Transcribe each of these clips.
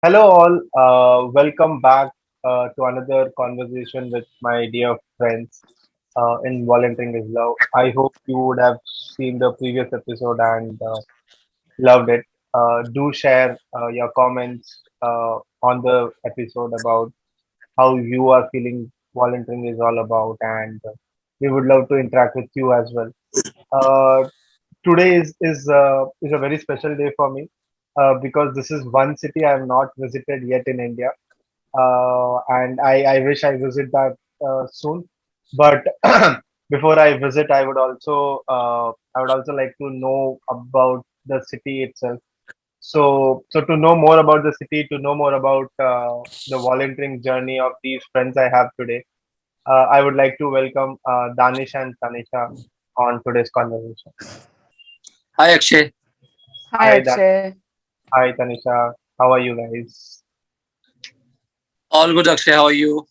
Hello, all. Welcome back to another conversation with my dear friends in Volunteering is Love. I hope you would have seen the previous episode and loved it. Do share your comments on the episode about how you are feeling volunteering is all about, and we would love to interact with you as well. Uh, Today is a very special day for me because this is one city I have not visited yet in India, and I wish I visit that soon. But before I visit, I would also like to know about the city itself. So to know more about the city, to know more about the volunteering journey of these friends I have today, I would like to welcome Danish and Tanisha on today's conversation. Hi Akshay. Hi, Hi Akshay. Hi, Tanisha. How are you guys? All good Akshay, how are you?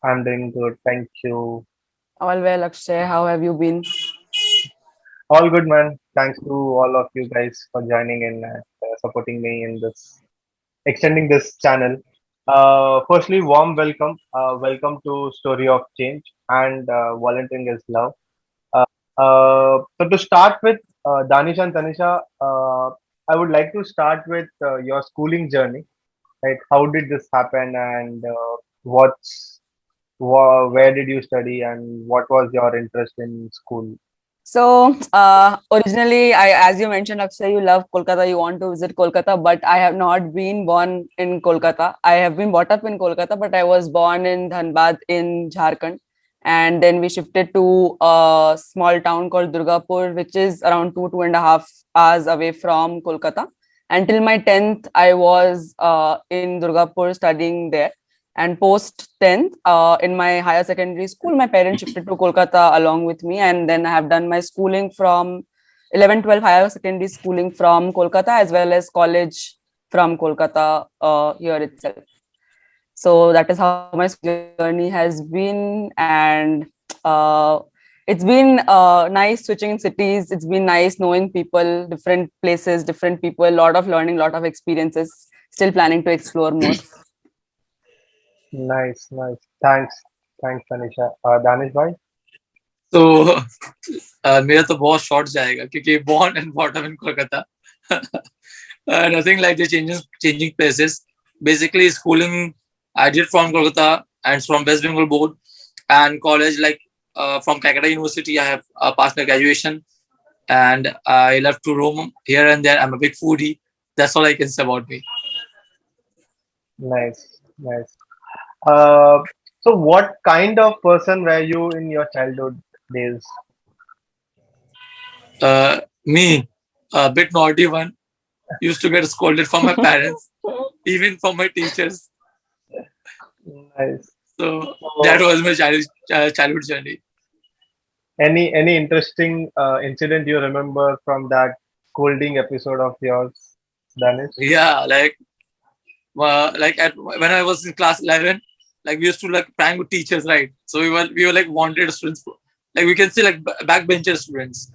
I'm doing good. Thank you. All well, Akshay. How have you been? All good, man. Thanks to all of you guys for joining in and supporting me in this, extending this channel. Firstly, warm welcome. Welcome to Story of Change and Volunteering is Love. So to start with, Danish and Tanisha, I would like to start with your schooling journey. Like, how did this happen, and where did you study, and what was your interest in school? Originally, as you mentioned, Akshay, you love Kolkata. You want to visit Kolkata, but I have not been born in Kolkata. I have been brought up in Kolkata, but I was born in Dhanbad in Jharkhand, and then we shifted to a small town called Durgapur, which is around 2.5 hours away from Kolkata. Until my 10th, I was in Durgapur studying there. And post 10th, in my higher secondary school, my parents shifted to Kolkata along with me. And then I have done my schooling from 11, 12 higher secondary schooling from Kolkata, as well as college from Kolkata here itself. So that is how my school journey has been. And uh, it's been nice switching cities. It's been nice knowing people, different places, different people, a lot of learning, a lot of experiences. Still planning to explore more. Nice, nice. Thanks, Tanisha. Danish bhai? तो मेरा तो बहुत short जाएगा क्योंकि born and brought up in Kolkata. Nothing like the changing places. Basically, schooling I did from Kolkata and from West Bengal board, and college from Calcutta University. I have passed my graduation, and I love to roam here and there. I'm a big foodie. That's all I can say about me. Nice, nice. Uh, so what kind of person were you in your childhood days? Me, a bit naughty one, used to get scolded from my parents, even from my teachers. Nice. So that So was my childhood journey. any interesting incident you remember from that scolding episode of yours, Danish? Yeah, when I was in class 11, like we used to like prank with teachers, right? So we were like wanted students, like we can see like backbencher students.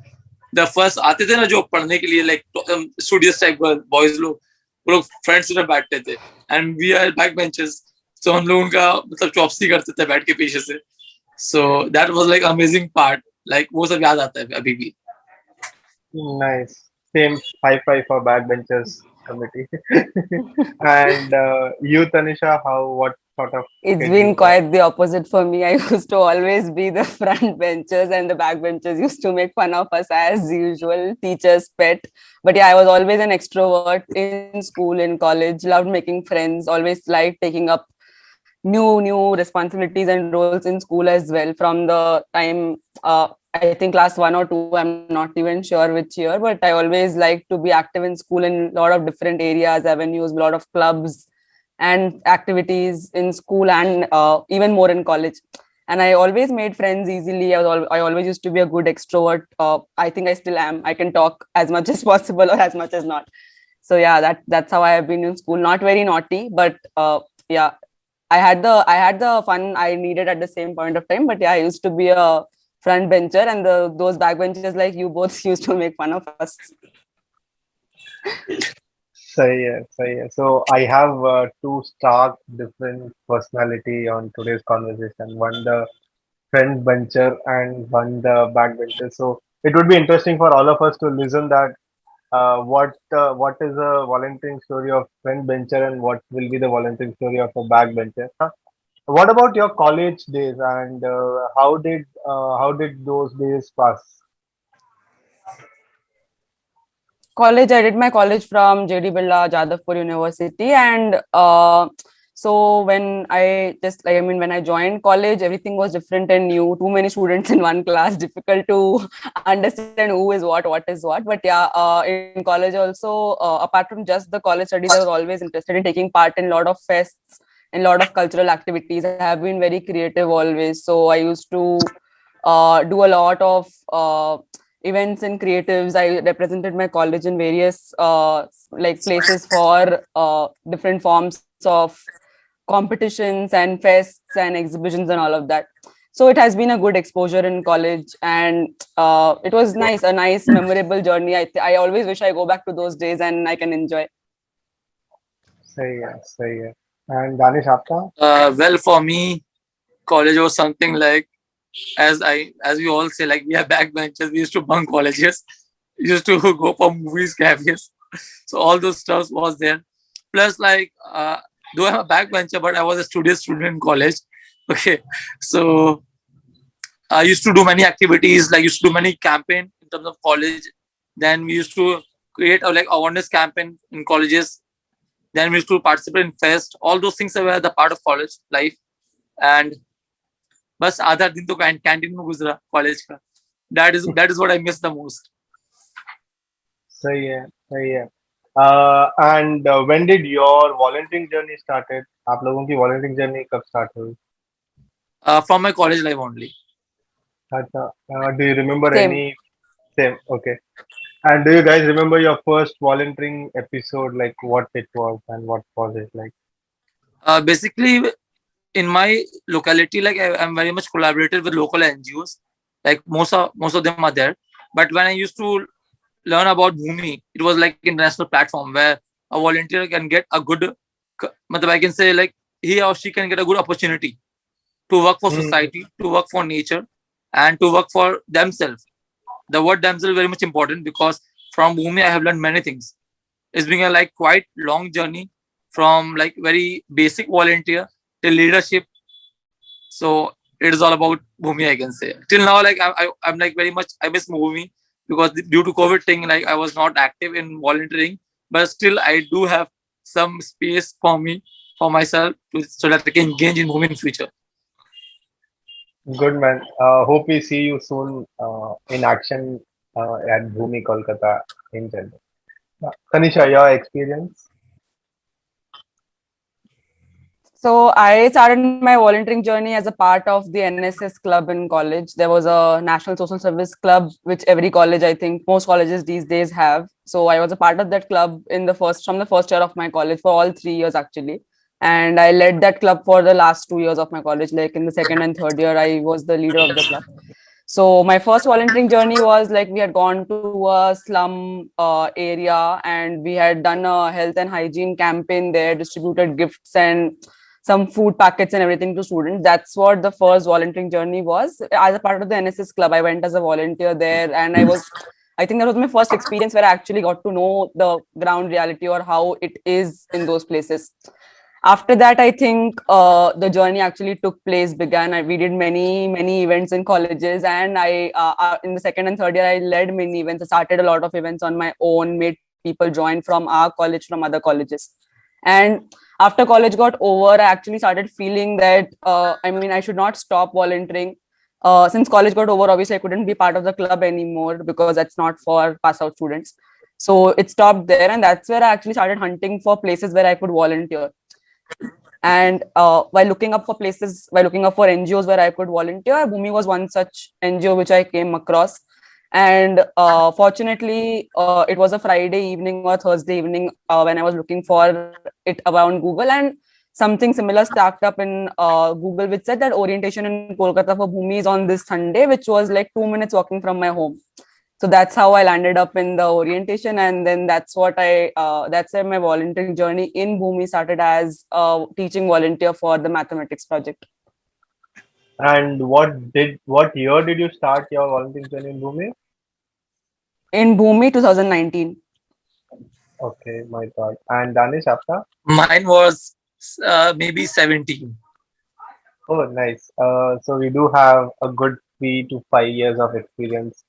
The first आते थे ना जो पढ़ने के लिए like studious type boys लोग वो लोग फ्रंट सीट में बैठते थे and we are back benches. So हम लोग उनका मतलब चॉपसी करते थे बैठ के पीछे से. So that was like amazing part. Like वो सब याद आता है अभी भी. Nice. Same high five for backbenchers committee. And you, Tanisha, what sort of It's kid you been were? quite the opposite for me. I used to always be the front benchers, and the back benchers used to make fun of us as usual, teacher's pet. But yeah, I was always an extrovert in school, in college, loved making friends, always liked taking up new responsibilities and roles in school as well. From the time I think class 1 or 2, I'm not even sure which year, but I always liked to be active in school in a lot of different areas, avenues, a lot of clubs and activities in school, and even more in college. And I always made friends easily. I always used to be a good extrovert. I think I still am. I can talk as much as possible or as much as not. So yeah, that's how I have been in school. Not very naughty, but yeah, I had the fun I needed at the same point of time. But yeah, I used to be a front bencher, and those back benchers like you both used to make fun of us. सही है, सही है. So I have two stark different personality on today's conversation. One the front bencher and one the backbencher. So it would be interesting for all of us to listen that what is a volunteering story of front bencher and what will be the volunteering story of a backbencher. Huh? What about your college days and how did those days pass? College, I did my college from JD Birla Jadavpur University, and so when I just like I mean when I joined college, everything was different and new. Too many students in one class, difficult to understand who is what is what. But yeah, in college also, apart from just the college studies, I was always interested in taking part in a lot of fests and a lot of cultural activities. I have been very creative always, so I used to do a lot of events and creatives. I represented my college in various like places for different forms of competitions and fests and exhibitions and all of that. So it has been a good exposure in college, and it was nice, a nice memorable journey. I always wish I go back to those days and I can enjoy. सही है, सही है. And Danish आपका? Well, for me, college was something like, as we all say, like we are backbenchers. We used to bunk colleges. We used to go for movies, cafes. So all those stuff was there. Plus, like, though I'm a backbencher, but I was a studious student in college. Okay, so I used to do many activities. Like, used to do many campaign in terms of college. Then we used to create a like awareness campaign in colleges. Then we used to participate in fest. All those things were the part of college life. And बस आधा दिन तो canteen में गुजरा college का. That is what I miss the most. सही है, सही है. And when did your volunteering journey started? आप लोगों की volunteering journey कब start हुई? From my college life only. अच्छा. Do you remember Same. any? Same. Okay. And do you guys remember your first volunteering episode? Like what it was and what was it like? Basically, in my locality, like I'm very much collaborated with local NGOs. Like most of them are there. But when I used to learn about Bhumi, it was like international platform where a volunteer can get a good, I can say like he or she can get a good opportunity to work for society, to work for nature, and to work for themselves. The word themselves is very much important because from Bhumi I have learned many things. It's been a like quite long journey from like very basic volunteer till leadership. So it is all about Bhumi, I can say. Till now, like I'm like very much I miss Bhumi because due to COVID thing, like I was not active in volunteering, but still I do have some space for me for myself so that I can engage in Bhumi in future. Good man. Hope we see you soon in action at Bhumi Kolkata in general. Tanisha, your experience? So I started my volunteering journey as a part of the NSS club in college. There was a National Social Service Club, which every college, I think most colleges these days have. So I was a part of that club from the first year of my college for all 3 years actually. And I led that club for the last 2 years of my college. Like in the second and third year, I was the leader of the club. So my first volunteering journey was like we had gone to a slum area and we had done a health and hygiene campaign there, distributed gifts and some food packets and everything to students. That's what the first volunteering journey was. As a part of the NSS club, I went as a volunteer there, and I think that was my first experience where I actually got to know the ground reality or how it is in those places. After that, I think the journey actually began. We did many events in colleges, and I in the second and third year I led many events. I started a lot of events on my own, made people join from our college, from other colleges. And after college got over, I actually started feeling that I should not stop volunteering. Since college got over, obviously I couldn't be part of the club anymore because that's not for pass out students. So it stopped there, and that's where I actually started hunting for places where I could volunteer. And while looking up for NGOs where I could volunteer, Bhumi was one such NGO which I came across. And fortunately, it was a Friday evening or Thursday evening when I was looking for it around Google, and something similar stacked up in Google, which said that orientation in Kolkata for Bhumi is on this Sunday, which was like 2 minutes walking from my home. So that's how I landed up in the orientation, and then that's where my volunteering journey in Bhumi started as a teaching volunteer for the mathematics project. And what year did you start your volunteering journey in Bhumi? In Bhumi, 2019. Okay, my God. And Danish, after? Mine was maybe 17. Oh, nice. So we do have a good 3 to 5 years of experience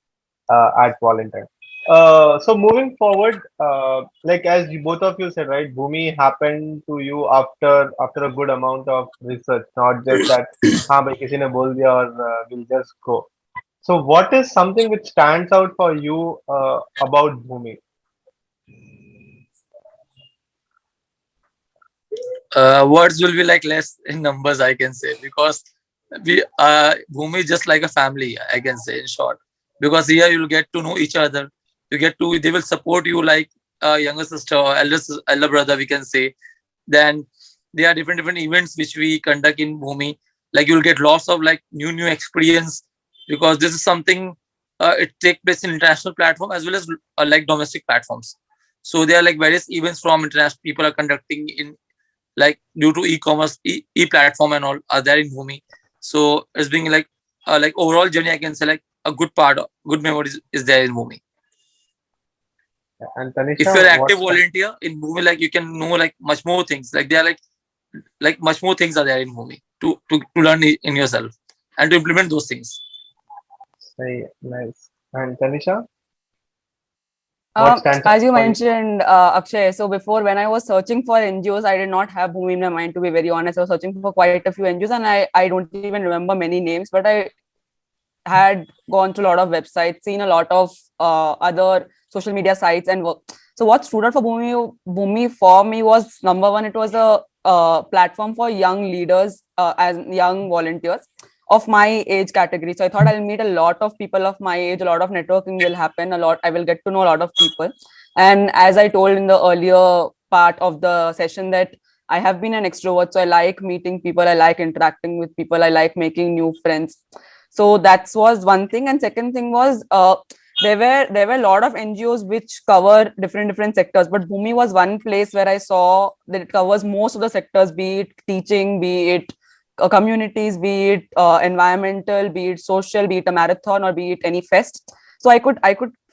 at volunteering. So moving forward, like as you, both of you said, right, Bhumi happened to you after a good amount of research, not just that, हाँ भाई किसी ने बोल दिया और we'll just go. So what is something which stands out for you about Bhumi? Words will be like less in numbers, I can say, because we Bhumi is just like a family, I can say, in short. Because here you'll get to know each other. They will support you like a younger sister or elder brother, we can say. Then there are different events which we conduct in Bhumi. Like you'll get lots of like new experience, because this is something it take place in international platform as well as like domestic platforms. So there are like various events from international people are conducting in, like due to e-commerce, e-platform and all are there in Bhumi. So it's being like overall journey, I can say like a good part, good memories is there in Bhumi. And If Tanisha, you're active what's the volunteer in Bhumi, like you can know like much more things. Like they are like much more things are there in Bhumi to learn in yourself and to implement those things. say nice? And Tanisha, what stands out As you for you? mentioned, Akshay, so before when I was searching for NGOs, I did not have Bhumi in my mind, to be very honest. I was searching for quite a few NGOs, and I don't even remember many names, but I had gone to a lot of websites, seen a lot of other social media sites and work. So what stood out for Bhumi for me was, number one, it was a platform for young leaders as young volunteers of my age category. So I thought I'll meet a lot of people of my age, a lot of networking will happen, I will get to know a lot of people. And as I told in the earlier part of the session, that I have been an extrovert, so I like meeting people, I like interacting with people, I like making new friends. So that was one thing. And second thing was, there were a lot of NGOs which cover different sectors, but Bhumi was one place where I saw that it covers most of the sectors, be it teaching, be it communities, be it environmental, be it social, be it a marathon, or be it any fest. So I could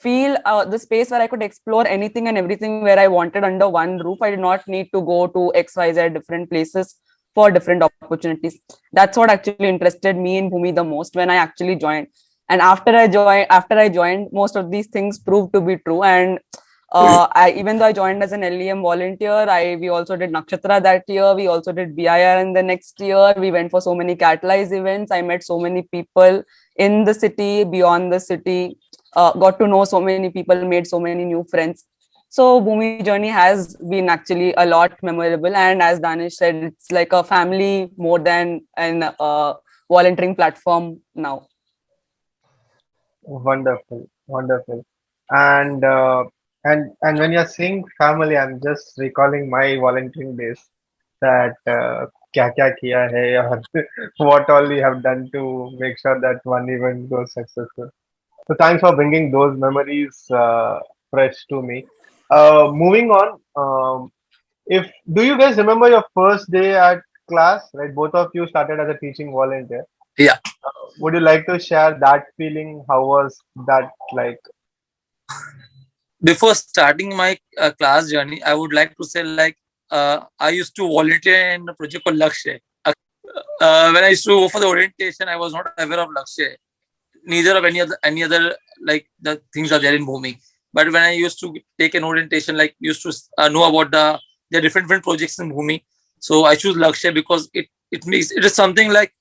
feel the space where I could explore anything and everything where I wanted under one roof. I did not need to go to XYZ different places for different opportunities. That's what actually interested me in Bhumi the most when I actually joined. And after I joined, most of these things proved to be true. And even though I joined as an LEM volunteer, we also did Nakshatra that year. We also did BIR in the next year. We went for so many Catalyze events. I met so many people in the city, beyond the city, got to know so many people, made so many new friends. So Bhumi journey has been actually a lot memorable. And as Danish said, it's like a family more than an volunteering platform now. Wonderful, wonderful. And and when you're saying family, I'm just recalling my volunteering days that क्या क्या किया है और what all we have done to make sure that one event goes successful. So thanks for bringing those memories fresh to me. Moving on, if do you guys remember your first day at class? Right, both of you started as a teaching volunteer. Yeah. Would you like to share that feeling? How was that like? Before starting my class journey, I would like to say like I used to volunteer in a project called Lakshya. When I used to go for the orientation, I was not aware of Lakshya, neither of any other like the things are there in Bhumi. But when I used to take an orientation, like used to know about the different projects in Bhumi, so I choose Lakshya because it is something like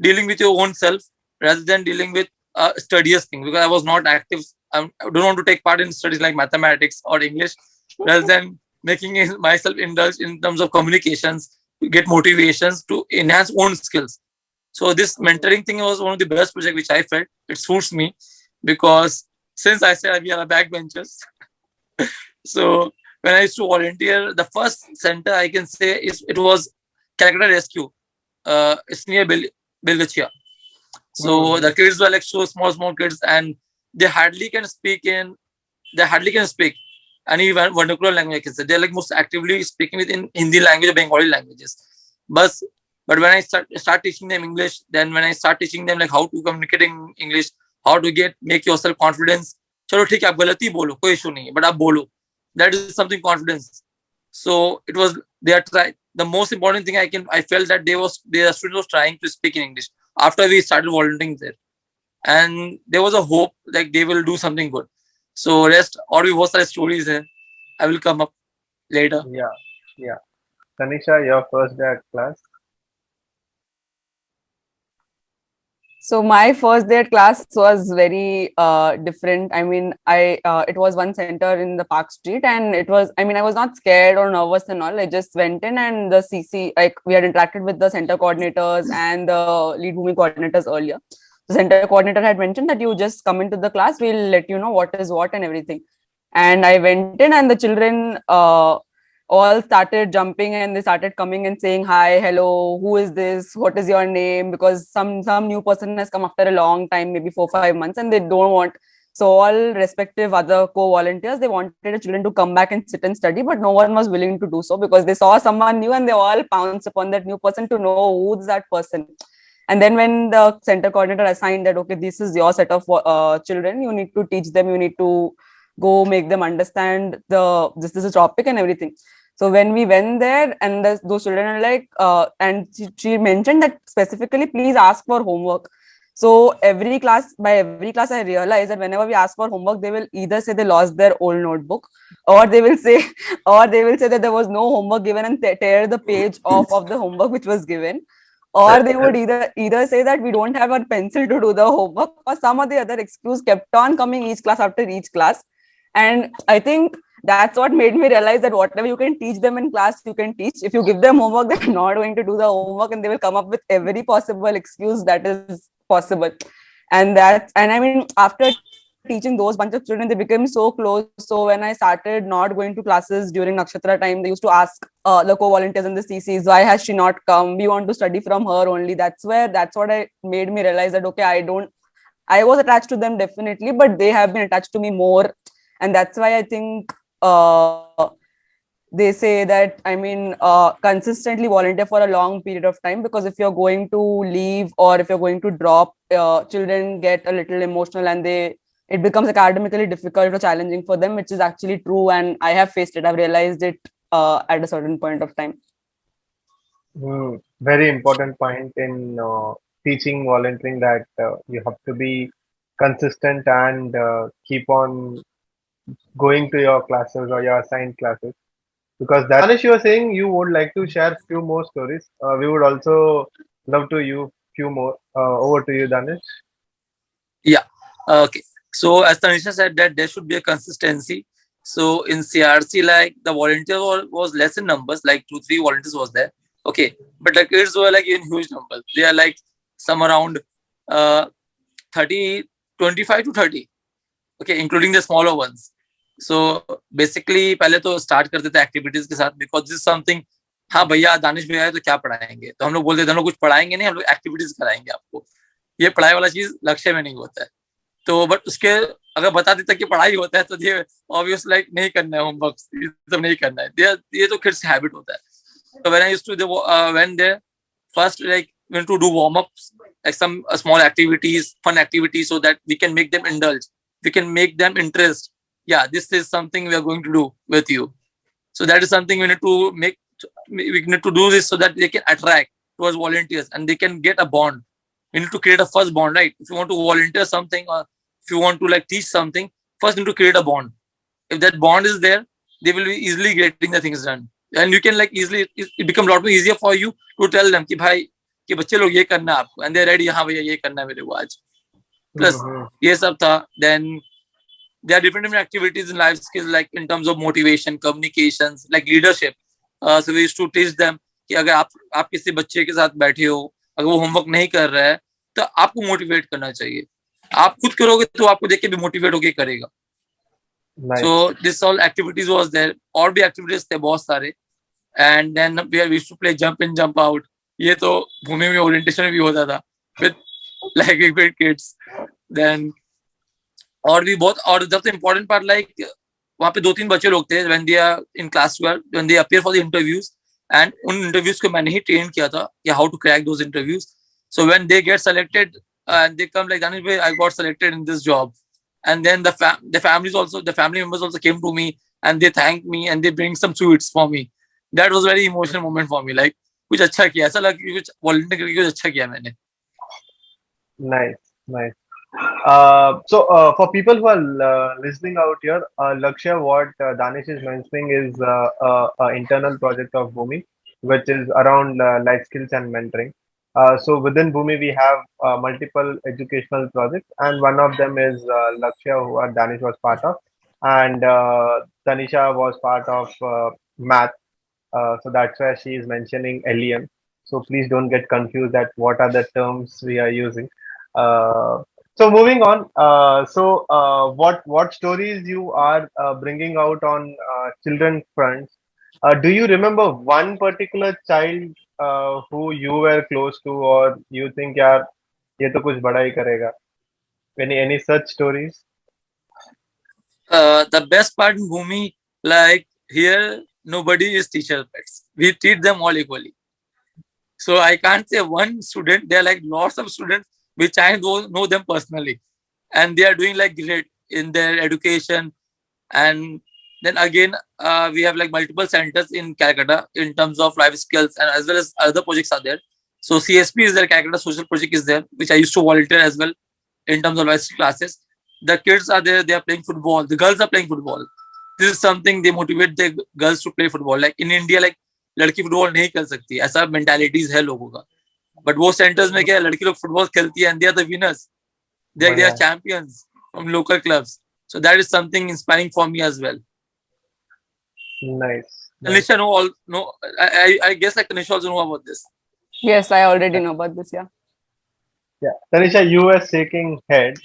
dealing with your own self rather than dealing with studious thing, because I was not active. I don't want to take part in studies like mathematics or English, rather than making myself indulge in terms of communications, to get motivations to enhance own skills. So this mentoring thing was one of the best project which I felt it suits me, because since I said we are backbenchers, so when I used to volunteer, the first center I can say is it was Calcutta Rescue. It's near Belgachia. So Hmm. the kids were like so small kids, and they hardly can speak any vernacular language. They're like most actively speaking within Hindi language or Bengali languages. But when I start teaching them English, then when I start teaching them like how to communicate in English, how to make yourself confidence. चलो ठीक है आप गलती बोलो कोई issue नहीं है but आप बोलो, that is something confidence. So it was they are trying. The most important thing I felt that the students was trying to speak in English after we started volunteering there, and there was a hope like they will do something good. So rest और भी बहुत सारे stories हैं. I will come up later. Yeah. Tanisha, your first day at class. So my first day at class was very different. I mean, it was one center in the Park Street, and it was. I mean, I was not scared or nervous and all. I just went in, and the CC, like we had interacted with the center coordinators and the lead Bhumi coordinators earlier. The center coordinator had mentioned that you just come into the class, we'll let you know what is what and everything. And I went in, and the children all started jumping, and they started coming and saying hi, hello, who is this, what is your name, because some new person has come after a long time, maybe 4-5 months, and they don't want. So all respective other co-volunteers, they wanted the children to come back and sit and study, but no one was willing to do so because they saw someone new and they all pounced upon that new person to know who's that person. And then when the center coordinator assigned that, okay, this is your set of children, you need to teach them, you need to go make them understand this is a topic and everything. So when we went there, and those children are like, and she mentioned that specifically, please ask for homework. So by every class, I realized that whenever we ask for homework, they will either say they lost their old notebook, or they will say, that there was no homework given and tear the page off of the homework which was given, or they would either say that we don't have a pencil to do the homework, or some of the other excuse kept on coming each class after each class. And I think that's what made me realize that whatever you can teach them in class, you can teach. If you give them homework, they're not going to do the homework, and they will come up with every possible excuse that is possible. And I mean, after teaching those bunch of children, they became so close. So when I started not going to classes during Nakshatra time, they used to ask the co-volunteers and the CCs, why has she not come? We want to study from her only. That's what I made me realize that, okay, I was attached to them definitely, but they have been attached to me more. And that's why I think they say that, I mean, consistently volunteer for a long period of time, because if you're going to leave or if you're going to drop, children get a little emotional and it becomes academically difficult or challenging for them, which is actually true. And I have faced it. I've realized it at a certain point of time. Very important point in teaching volunteering, that you have to be consistent and keep on going to your classes or your assigned classes, because that Danish, you were saying you would like to share few more stories. We would also love to you few more. Over to you, Danish. Yeah. Okay. So as Tanisha said, that there should be a consistency. So in CRC, like the volunteers was less in numbers, like 2-3 volunteers was there. Okay, but the kids were like in huge numbers. They are like some around 25 to 30. Okay, including the smaller ones. So basically पहले तो start करते थे activities के साथ, because this is something, हाँ भैया दानिश भैया है तो क्या पढ़ाएंगे, तो हम लोग बोलते थे हम लोग कुछ पढ़ाएंगे नहीं, हम लोग activities कराएंगे आपको. ये पढ़ाई वाला चीज लक्ष्य में नहीं होता है. तो बट उसके अगर बता देता कि पढ़ाई होता है तो ये ऑब्वियस लाइक नहीं करना है, होमवर्क ये सब नहीं करना है, ये तो किड्स हैबिट होता है. So when I used to when there first like when to do warm ups, like some small activities, fun activities, so that we can make them indulge, we can make them interest. Yeah, this is something we are going to do with you. So that is something we need to do this so that they can attract towards volunteers and they can get a bond. We need to create a first bond, right? If you want to volunteer something or if you want to like teach something, first you need to create a bond. If that bond is there, they will be easily getting the things done. And you can like easily, it becomes a lot more easier for you to tell them कि भाई कि बच्चे लोग ये करना है आपको, and they're ready, हाँ भैया ये करना है मेरे को आज. Plus ये सब था. Then there are different activities in life skills, like in terms of motivation, communications, like leadership. So we used to teach them कि अगर आप किसी बच्चे के साथ बैठे हो, अगर वो होमवर्क नहीं कर रहा है तो आपको मोटिवेट करना चाहिए. आप खुद करोगे तो आपको देख के भी मोटिवेट होके करेगा. Nice. So this all activities was there. और भी activities थे बहुत सारे. And then we used to play jump in, jump out. ये तो भूमि में orientation में भी होता था with like big kids. Then और भी बहुत, और जब तो इम्पोर्टेंट पार्ट लाइक वहाँ पे 2-3 बच्चे लोग थे when they are in class 12 when they appear for the interviews, and उन इंटरव्यूज को मैंने ही ट्रेन किया था कि how to crack those interviews. So when they get selected and they come like, Danish bhai, I got selected in this job, and then the families also, the family members also came to me and they thanked me and they bring some sweets for me. That was a very emotional moment for me, like कुछ अच्छा किया, ऐसा लगा कि कुछ volunteer करके कुछ अच्छा किया मैंने. Nice, nice. So, for people who are listening out here, Lakshya, what Danish is mentioning is internal project of Bhumi, which is around life skills and mentoring. So, within Bhumi, we have multiple educational projects, and one of them is Lakshya, who Danish was part of, and Tanisha was part of math. So that's why she is mentioning LEM. So please don't get confused at what are the terms we are using. Uh, so moving on. What stories you are bringing out on children fronts? Do you remember one particular child who you were close to, or you think, यार ये तो कुछ बड़ा ही करेगा? Any such stories? The best part in Bhumi, like here nobody is teacher pets, we treat them all equally. So I can't say one student, there are like lots of students which I know them personally, and they are doing like great in their education. And then again, we have like multiple centers in Calcutta in terms of life skills, and as well as other projects are there. So CSP is there, Calcutta Social Project is there, which I used to volunteer as well in terms of life skill classes. The kids are there, they are playing football, the girls are playing football. This is something, they motivate the girls to play football. Like in India, like लड़की football नहीं खेल सकती, ऐसा mentalities है लोगों का. But वो centres में क्या है, लड़की लोग फुटबॉल खेलती है, and they are the winners, they are बढ़िया. champions from local clubs. So that is something inspiring for me as well. Nice. Nice. Tanisha know all, no, I guess like Tanisha also know about this. Yes, I already know about this. Yeah. Yeah, Tanisha, you were shaking head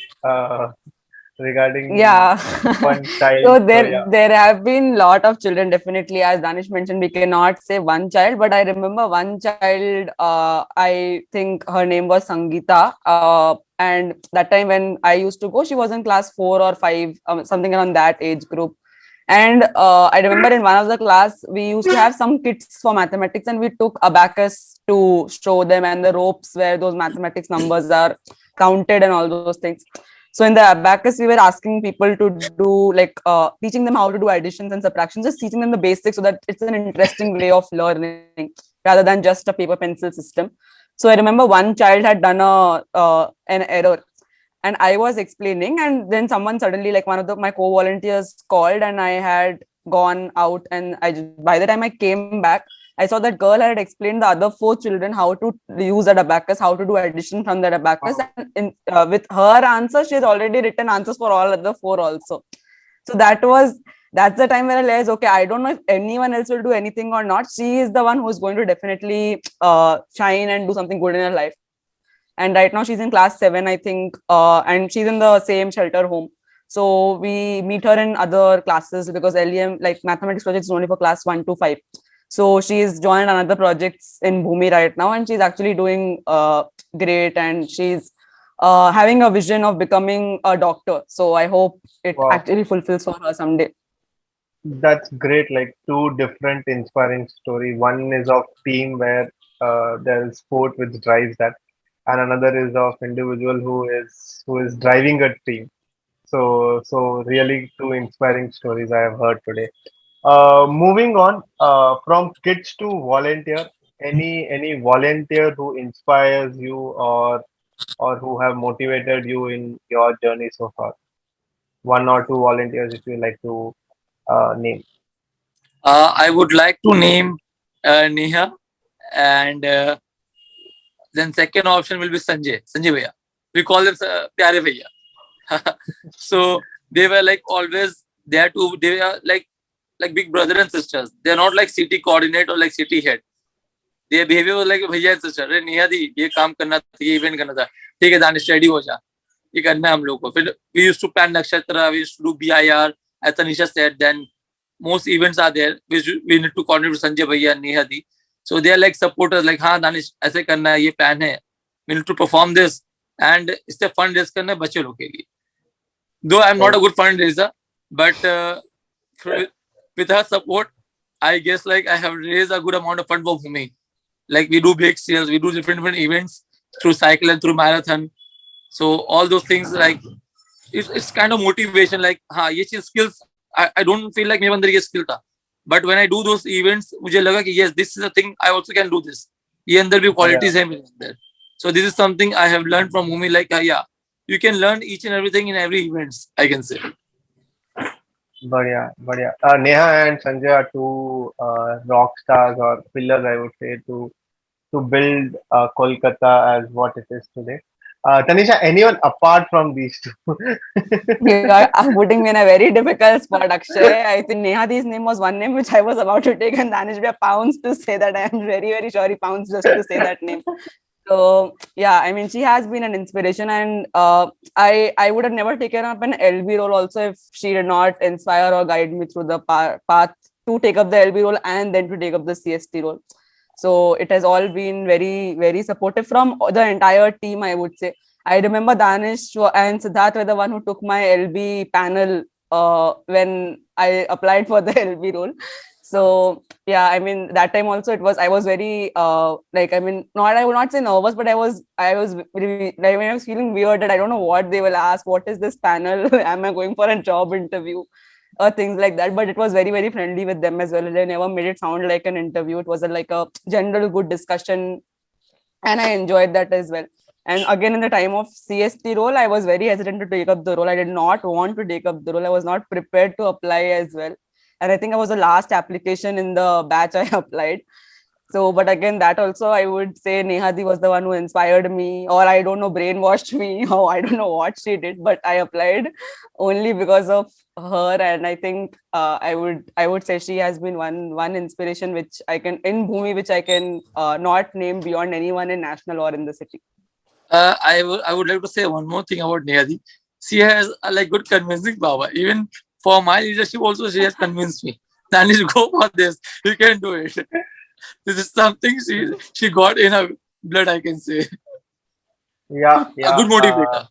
regarding Yeah. one child. So yeah. there have been lot of children, definitely. As Danish mentioned, we cannot say one child, but I remember one child. I think her name was Sangeeta. And that time when I used to go, she was in class 4 or 5, something around that age group. And I remember in one of the class, we used to have some kits for mathematics, and we took abacus to show them, and the ropes where those mathematics numbers are counted and all those things. So in the abacus, we were asking people to do like teaching them how to do additions and subtractions, just teaching them the basics so that it's an interesting way of learning rather than just a paper pencil system. So I remember one child had done an error, and I was explaining, and then someone suddenly, like one of my co-volunteers called, and I had gone out, and by the time I came back, I saw that girl had explained the other 4 children how to use that abacus, how to do addition from that abacus. And with her answer, she has already written answers for all other 4 also. So that's the time where I realized, okay, I don't know if anyone else will do anything or not. She is the one who's going to definitely shine and do something good in her life. And right now she's in class 7, I think, and she's in the same shelter home. So we meet her in other classes because LEM, like mathematics project, is only for class 1 to 5. So she's joined another projects in Bhumi right now, and she's actually doing great, and she's having a vision of becoming a doctor. So I hope it Wow. actually fulfills for her someday. That's great. Like two different inspiring story. One is of team where there is sport which drives that, and another is of individual who is driving a team. So really two inspiring stories I have heard today. Moving on from kids to volunteer. Any volunteer who inspires you or who have motivated you in your journey so far? One or two volunteers if you like to name. I would like to name Neha, and then second option will be Sanjay Bhaiya. We call them Pyare Bhaiya. So they were like always there to, they are like big brother and sisters. They are not like city coordinator or like city head. Their behavior was like भैया and sister. अरे नेहा दी ये काम करना था, ये event करना था, ठीक है दानिश रेडी हो जा, ये करना है हम लोग को. फिर we used to plan nakshatra, we used to do BIR, as Tanisha said. Then most events are there which we need to coordinate with Sanjay Bhaiya and Neha di. So they are like supporters, like हाँ दानिश ऐसे करना है, ये plan है, we need to perform this, and इससे fund raise करना है बच्चे लोग के लिए. Though I'm not Right. a good fundraiser, but for, with her support, I guess like I have raised a good amount of fund for Bhumi. Like we do bake sales, we do different events through cycle and through marathon. So all those things like it's kind of motivation. Like हाँ ये चीज skills I don't feel like मेरे अंदर ये skill था. But when I do those events, मुझे लगा कि yes, this is a thing I also can do this. ये अंदर भी Yeah. qualities है मेरे अंदर. So this is something I have learned from Bhumi. Like yeah, you can learn each and everything in every events. I can say. Badhiya, badhiya. Neha and Sanjay are two rock stars or pillars, I would say, to build Kolkata as what it is today. Tanisha, anyone apart from these two? You are putting me in a very difficult spot, Akshay. I think Nehadi's name was one name which I was about to take, and Danish Bhaiya pounced to say that. I am very, very sure he pounced just to say that name. So yeah, I mean, she has been an inspiration, and I would have never taken up an LB role also if she did not inspire or guide me through the path to take up the LB role and then to take up the CST role. So it has all been very, very supportive from the entire team, I would say. I remember Danish and Siddharth were the one who took my LB panel when I applied for the LB role. So yeah, I mean that time also it was I was very like I mean not I would not say nervous, but I was really, like when I was feeling weird that I don't know what they will ask, what is this panel? Am I going for a job interview? Or things like that. But it was very, very friendly with them as well. They never made it sound like an interview. It was like a general good discussion, and I enjoyed that as well. And again, in the time of CST role, I was very hesitant to take up the role. I did not want to take up the role. I was not prepared to apply as well. And I think I was the last application in the batch I applied. So, but again, that also I would say Nehadi was the one who inspired me, or I don't know, brainwashed me, or I don't know what she did, but I applied only because of her. And I think I would say she has been one inspiration which I can in Bhumi, which I can not name beyond anyone in national or in the city. I would like to say one more thing about Nehadi. She has like good convincing power. Even for my leadership, also she has convinced me. Danish, go for this. You can do it. This is something she got in her blood. I can say Yeah, a yeah. good motivator.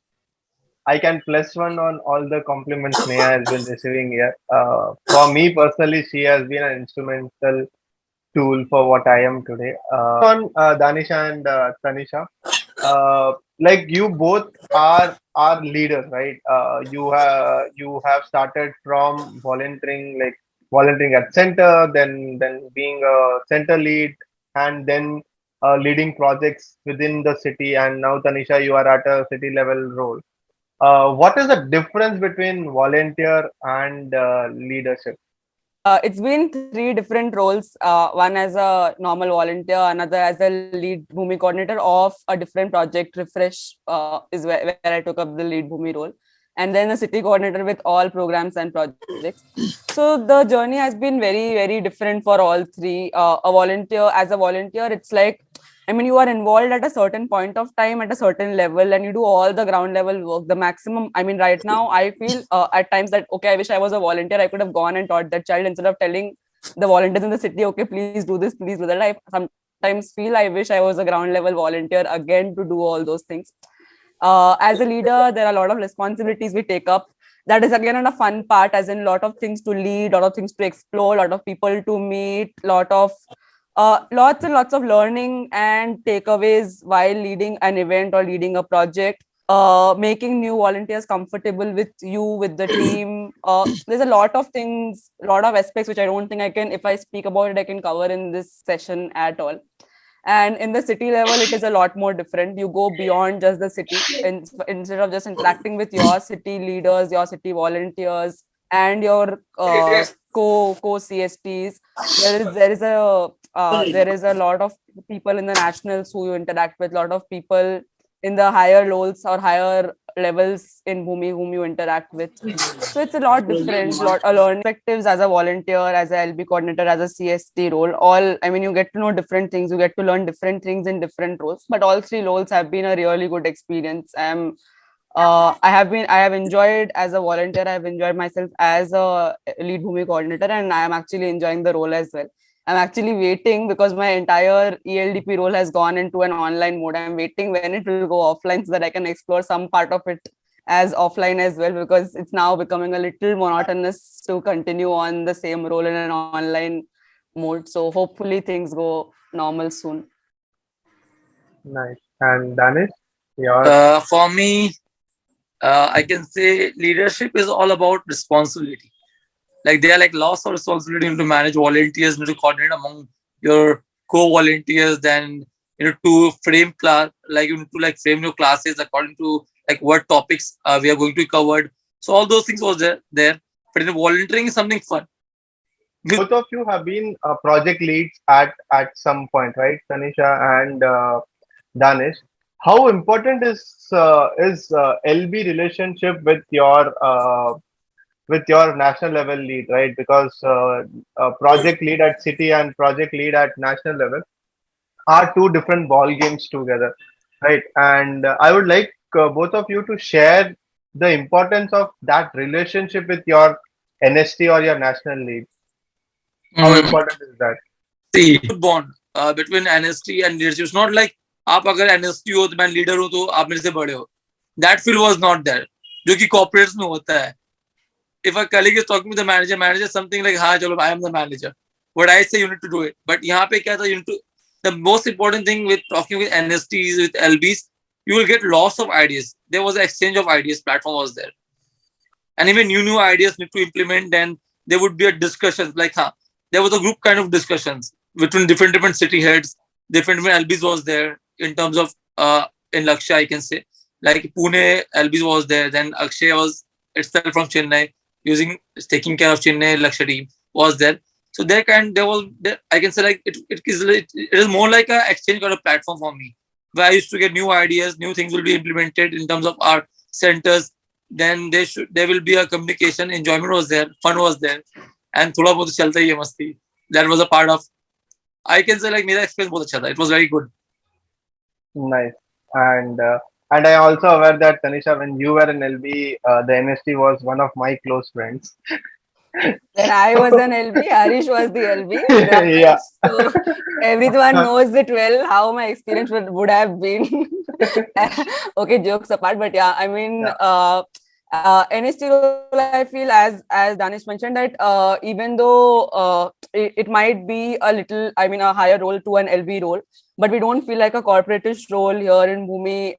I can plus one on all the compliments Neha has been receiving here. For me personally, she has been an instrumental tool for what I am today. On Danisha and Tanisha, like you both are leaders, right? You have started from volunteering, like volunteering at center, then being a center lead, and then leading projects within the city. And now Tanisha, you are at a city level role. What is the difference between volunteer and leadership? It's been three different roles. One as a normal volunteer, another as a lead Bhumi coordinator of a different project. Refresh is where I took up the lead Bhumi role, and then a city coordinator with all programs and projects. So the journey has been very, very different for all three. As a volunteer, it's like I mean, you are involved at a certain point of time at a certain level, and you do all the ground level work. The maximum, I mean, right now, I feel at times that, okay, I wish I was a volunteer. I could have gone and taught that child instead of telling the volunteers in the city, okay, please do this, please do that. I sometimes feel I wish I was a ground level volunteer again to do all those things. As a leader, there are a lot of responsibilities we take up. That is again a fun part, as in a lot of things to lead, a lot of things to explore, a lot of people to meet, lots and lots of learning and takeaways while leading an event or leading a project. Making new volunteers comfortable with you, with the team. There's a lot of things, a lot of aspects which I don't think I can, if I speak about it, I can cover in this session at all. And in the city level, it is a lot more different. You go beyond just the city. Instead of just interacting with your city leaders, your city volunteers, and your co CSTs, there is a lot of people in the nationals who you interact with, a lot of people in the higher roles or higher levels in Bhumi whom you interact with. So it's a lot different, a learning perspectives as a volunteer, as a LB coordinator, as a CST role. All, I mean, you get to know different things, you get to learn different things in different roles, but all three roles have been a really good experience. I have enjoyed as a volunteer, I have enjoyed myself as a lead Bhumi coordinator, and I am actually enjoying the role as well. I'm actually waiting because my entire ELDP role has gone into an online mode. I'm waiting when it will go offline so that I can explore some part of it as offline as well, because it's now becoming a little monotonous to continue on the same role in an online mode. So hopefully things go normal soon. Nice. And Danish, your For me, I can say leadership is all about responsibility. Like there are like lots of responsibility. You need to manage volunteers, you need to coordinate among your co-volunteers, then you need to frame class, like you need to like frame your classes according to like what topics we are going to cover. So all those things was there. But in volunteering is something fun. both of you have been project leads at some point, right? Tanisha and Danish. How important is LB relationship with your national level lead, right? Because project lead at city and project lead at national level are two different ball games together, right? And I would like both of you to share the importance of that relationship with your NST or your national lead. How Mm. important is that? See, good bond between NST and leadership. It's not like आप अगर NST हो तो मैं leader हूँ तो आप मेरे से बड़े हो. That feel was not there. जो कि corporates में होता है. If a colleague is talking with the manager something like हाँ चलो I am the manager. What I say you need to do it. But यहाँ पे क्या था you need to the most important thing with talking with NSTs with LBs you will get lots of ideas. There was an exchange of ideas. Platform was there. And even new ideas need to implement, then there would be a discussion like there was a group kind of discussions between different city heads, different LBs was there in terms of in Lakshya I can say like Pune LBs was there, then Akshay was itself from Chennai using taking care of Chennai Lakshya team was there. So there was there, I can say like it is more like a exchange kind of platform for me where I used to get new ideas, new things will be implemented in terms of our centers. Then there will be a communication, enjoyment was there, fun was there, and थोड़ा बहुत चलता ही है मस्ती. That was a part of. I can say like मेरा experience बहुत अच्छा था. It was very good. Nice. And I also aware that Tanisha, when you were in LB, the NST was one of my close friends. When I was an LB, Harish was the LB. Yeah. So everyone knows it well how my experience would have been. Okay, jokes apart, but yeah, I mean, Yeah. NST role, I feel as Danish mentioned that even though it might be a little, I mean, a higher role to an LB role, but we don't feel like a corporatist role here in Bhumi,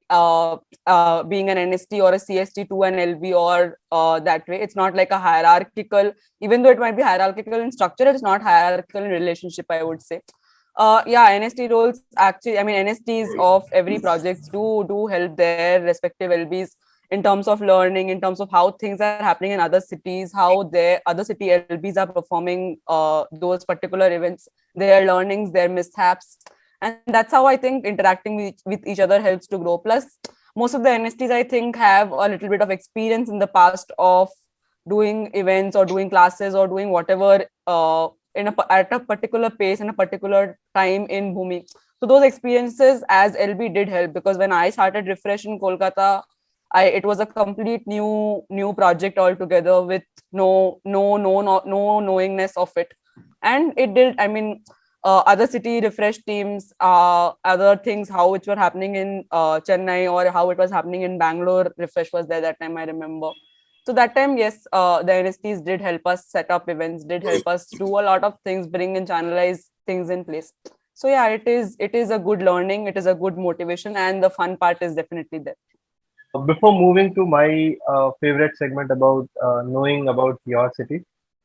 being an NST or a CST to an LB or that way. It's not like a hierarchical, even though it might be hierarchical in structure, it's not hierarchical in relationship, I would say. Yeah, NST roles actually, I mean, NSTs of every projects do help their respective LBs in terms of learning, in terms of how things are happening in other cities, how their other city LBs are performing those particular events, their learnings, their mishaps. And that's how I think interacting with each other helps to grow. Plus, most of the NSTs, I think, have a little bit of experience in the past of doing events or doing classes or doing whatever at a particular pace in a particular time in Bhumi. So those experiences as LB did help, because when I started Refresh in Kolkata, it was a complete new project altogether with no knowingness of it, and it did. I mean, other city Refresh teams, other things how which were happening in Chennai or how it was happening in Bangalore. Refresh was there that time, I remember. So that time, yes, the NSTs did help us set up events, did help us do a lot of things, bring and channelize things in place. So yeah, it is a good learning, it is a good motivation, and the fun part is definitely there. Before moving to my favorite segment about knowing about your city,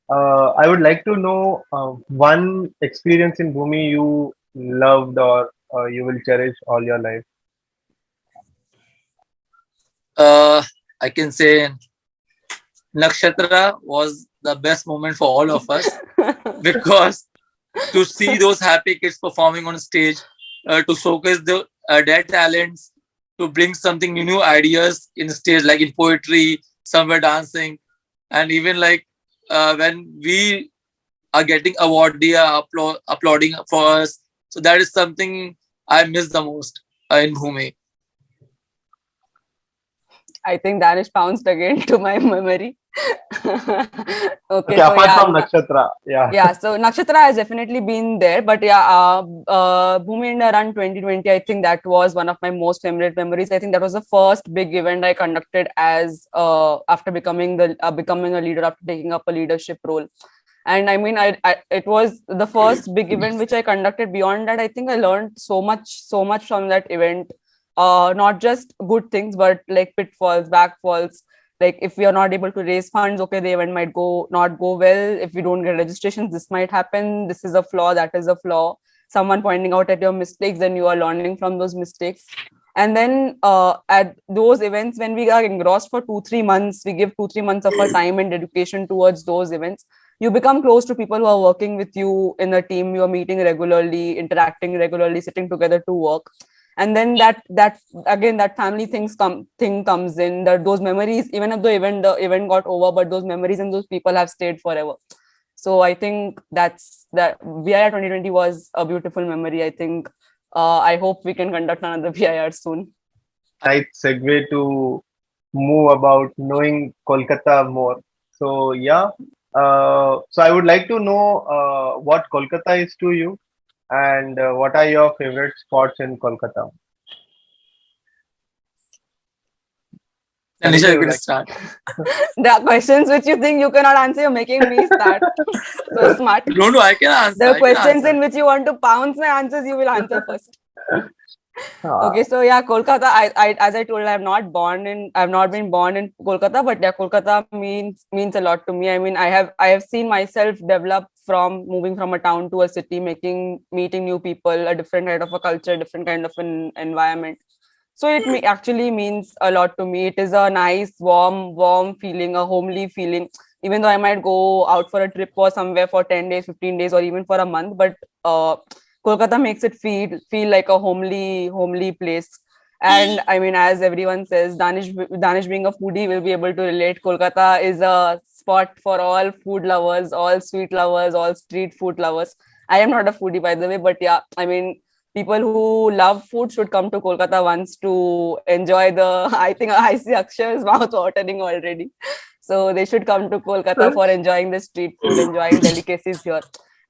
I would like to know one experience in Bhumi you loved or you will cherish all your life. I can say Nakshatra was the best moment for all of us because to see those happy kids performing on stage, to showcase their talents, to bring something new ideas in stage, like in poetry, somewhere dancing, and even like when we are getting award, they are applauding for us. So that is something I miss the most in Bhumi. I think Danish bounced again to my memory. Okay, Okay, so apart yeah, from Nakshatra, yeah. yeah, so Nakshatra has definitely been there, but yeah, Bhumi India Run 2020, I think that was one of my most favorite memories. I think that was the first big event I conducted as after becoming a leader, after taking up a leadership role. And I mean, it was the first big event which I conducted. Beyond that, I think I learned so much from that event. Not just good things, but like pitfalls, backfalls. Like if we are not able to raise funds, okay, the event might not go well. If we don't get registrations, this might happen. This is a flaw, that is a flaw. Someone pointing out at your mistakes, and you are learning from those mistakes. And then at those events, when we are engrossed for 2 3 months, we give 2 3 months of our time and dedication towards those events. You become close to people who are working with you in a team. You are meeting regularly, interacting regularly, sitting together to work. And then that again, that family thing comes in, that those memories, even if the event got over, but those memories and those people have stayed forever. So I think that VIR 2020 was a beautiful memory. I think I hope we can conduct another VIR soon. Right segue to move about knowing Kolkata more. So yeah, so I would like to know what Kolkata is to you, and what are your favorite spots in Kolkata? Tanisha, Tanisha, you you can like? start. There are questions which you think you cannot answer, you're making me start. So smart. Don't know. I can answer. The I can questions answer. in which you want to pounce my answers, you will answer first. Ah, Okay, so yeah, Kolkata. I as I told, I've not been born in Kolkata, but yeah, Kolkata means a lot to me. I mean, I have seen myself develop from moving from a town to a city, meeting new people, a different kind of a culture, different kind of an environment. So actually means a lot to me. It is a nice, warm feeling, a homely feeling. Even though I might go out for a trip or somewhere for 10 days, 15 days, or even for a month, but Kolkata makes it feel like a homely place. And I mean, as everyone says, Danish being a foodie will be able to relate. Kolkata is a spot for all food lovers, all sweet lovers, all street food lovers. I am not a foodie, by the way, but yeah, I mean, people who love food should come to Kolkata once to enjoy the. I think I see Akshar's mouth watering already. So they should come to Kolkata for enjoying the street food, enjoying delicacies here.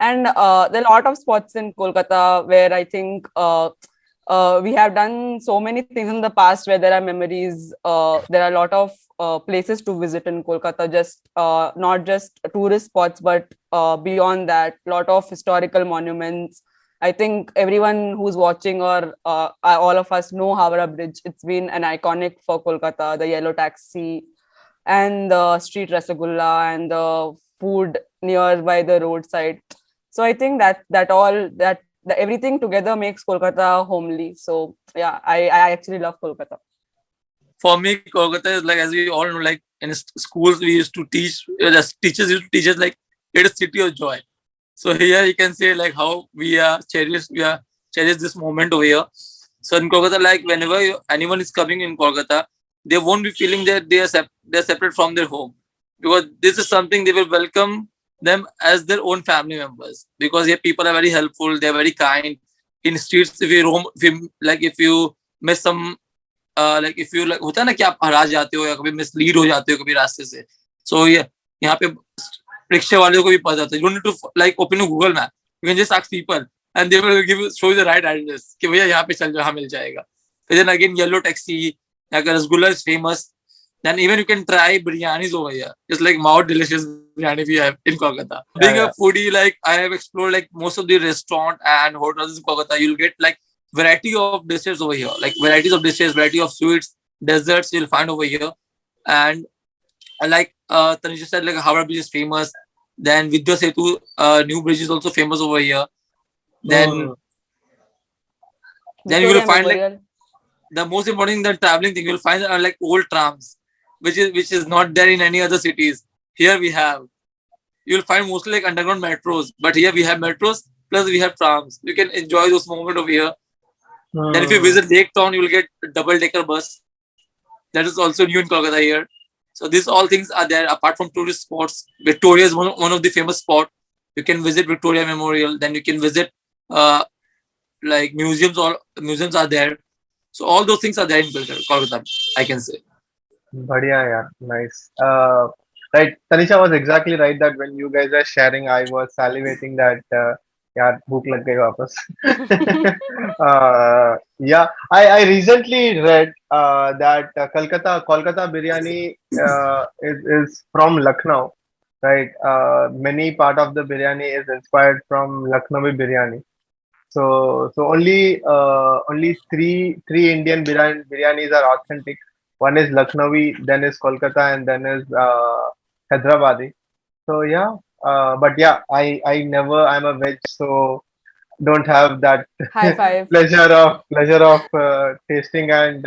And there are a lot of spots in Kolkata where I think we have done so many things in the past where there are memories. There are a lot of places to visit in Kolkata, just not just tourist spots, but beyond that, a lot of historical monuments. I think everyone who's watching, or all of us, know Howrah Bridge. It's been an iconic for Kolkata, the yellow taxi and the street rasagulla and the food nearby the roadside. So I think that everything together makes Kolkata homely. So yeah, I actually love Kolkata. For me, Kolkata is like, as we all know, like in schools, we used to teach, as teachers used to teach us, like, it is city of joy. So here you can say like how we are cherish this moment over here. So in Kolkata, like whenever anyone is coming in Kolkata, they won't be feeling that they're separate from their home, because this is something they will welcome them as their own family members, because here people are very helpful, they're very kind. In streets, if you roam, if you miss some, like if you like, होता है ना कि आप हरा जाते हो या कभी मिसलीड हो जाते हो कभी रास्ते से, so ये यहाँ पे रिक्शे वालों को भी पता होता है, you don't need to like open a Google map, you can just ask people and they will show you the right address कि भैया यहाँ पे चल जाओ, हाँ मिल जाएगा. Then again, yellow taxi, like rasgulla is famous. Then even you can try biryanis over here. It's like more delicious biryani we have in Kolkata. yeah, Being a yeah. foodie, like I have explored like most of the restaurant and hotels in Kolkata. You'll get like variety of dishes over here, like varieties of dishes, variety of sweets, desserts you'll find over here. And like Tanisha said, like Howrah Bridge is famous. Then Vidya Setu, new bridge is also famous over here. Then Hmm. then you will Victoria find like Memorial. the most important thing, the traveling thing, you'll find are like old trams, which is not there in any other cities. Here we have, you'll find mostly like underground metros, but here we have metros plus we have trams. You can enjoy those moments over here. Then if you Hmm. visit Lake Town, you will get a double decker bus. That is also new in Kolkata here. So these all things are there apart from tourist spots. Victoria is one of the famous spot. You can visit Victoria Memorial. Then you can visit uh, like museums. All museums are there. So all those things are there in Kolkata, I can say. Badhiya, yeah, nice. Right, Tanisha was exactly right that when you guys are sharing, I was salivating that यार भूख लग गई वापस. Yeah, I recently read that Kolkata biryani is from Lucknow, right? Many part of the biryani is inspired from Lucknowi biryani. So only three Indian biryanis are authentic. One is Lucknowi, then is Kolkata, and then is Hyderabadi. So yeah, but yeah, I never, I'm a veg, so don't have that High five. pleasure of tasting and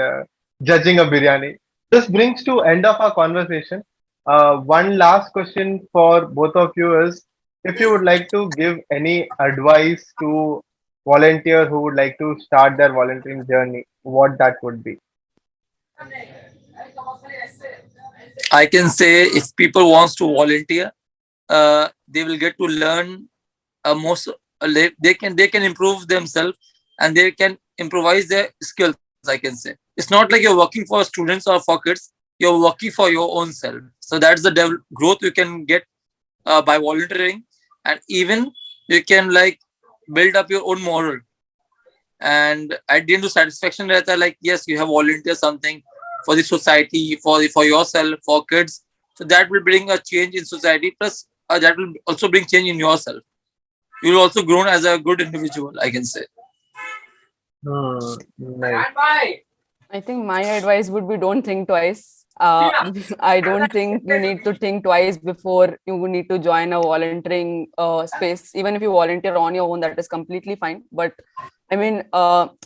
judging a biryani. This brings to end of our conversation. One last question for both of you is, if you would like to give any advice to volunteers who would like to start their volunteering journey, what that would be. I can say if people wants to volunteer, they will get to learn most. They can improve themselves and they can improvise their skills. I can say it's not like you're working for students or for kids. You're working for your own self. So that's the growth you can get by volunteering, and even you can like build up your own moral. And at the end of satisfaction रहता है, like yes, you have volunteered something for the society, for yourself, for kids. So that will bring a change in society. Plus, that will also bring change in yourself. You will also grow as a good individual, I can say. Nice. I think my advice would be don't think twice. I don't think you need to think twice before you need to join a volunteering space. Even if you volunteer on your own, that is completely fine. But I mean,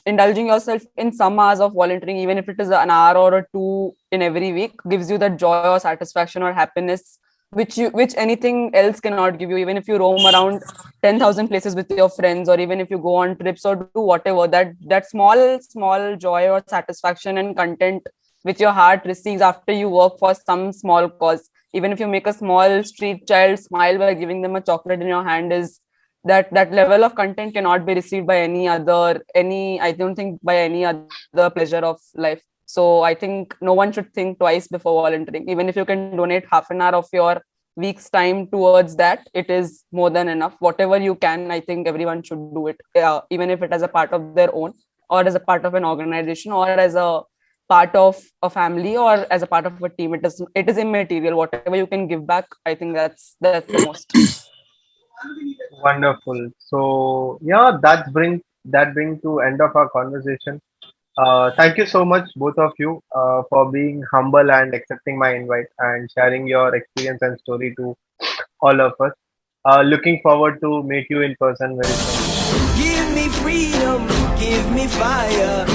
indulging yourself in some hours of volunteering, even if it is an hour or a two in every week, gives you that joy or satisfaction or happiness which anything else cannot give you. Even if you roam around 10,000 places with your friends, or even if you go on trips or do whatever, that small joy or satisfaction and content which your heart receives after you work for some small cause, even if you make a small street child smile by giving them a chocolate in your hand, is that level of content cannot be received by any I don't think by any other pleasure of life. So I think no one should think twice before volunteering. Even if you can donate half an hour of your week's time towards that, it is more than enough. Whatever you can, I think everyone should do it, even if it as a part of their own, or as a part of an organization, or as a part of a family, or as a part of a team. It is immaterial. Whatever you can give back, I think that's the most. Wonderful. So yeah, that brings to end of our conversation. Thank you so much, both of you, for being humble and accepting my invite and sharing your experience and story to all of us. Looking forward to meet you in person very soon. Give me freedom, give me fire.